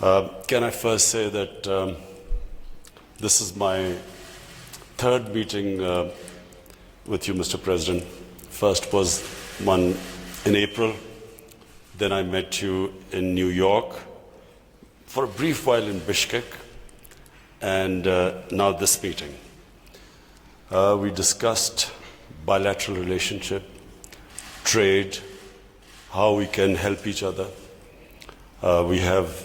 Can I first say that this is my third meeting with you, Mr. President. First was one in April. Then I met you in New York for a brief while in Bishkek, and now this meeting. We discussed bilateral relationship, trade, how we can help each other. We have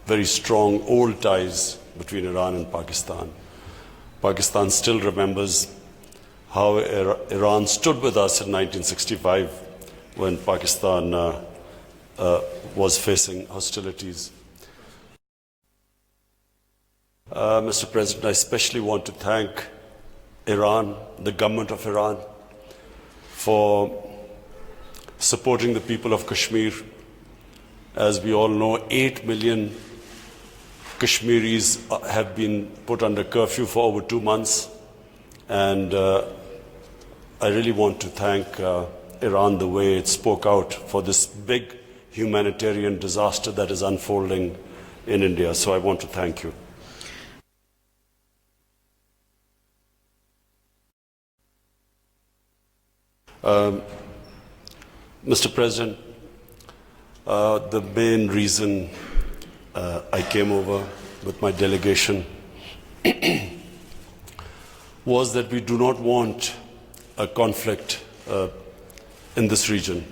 very strong old ties between Iran and Pakistan. Pakistan still remembers how Iran stood with us in 1965 when Pakistan was facing hostilities. Mr. President, I especially want to thank Iran, the government of Iran, for supporting the people of Kashmir. As we all know, 8 million Kashmiris have been put under curfew for over 2 months, and I really want to thank Iran the way it spoke out for this big humanitarian disaster that is unfolding in India. So I want to thank you. Mr. President, the main reason I came over with my delegation was that we do not want a conflict in this region.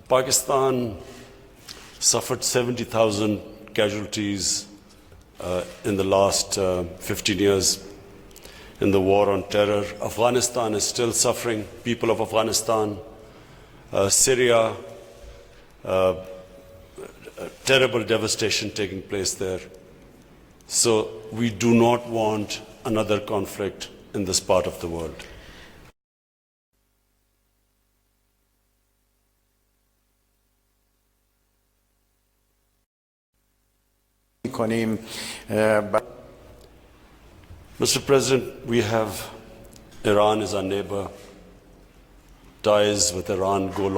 Pakistan suffered 70,000 casualties in the last 15 years in the war on terror. Afghanistan is still suffering, people of Afghanistan. Syria, terrible devastation taking place there. So we do not want another conflict in this part of the world. Mr. President, we have Iran as our neighbor. Ties with Iran go long.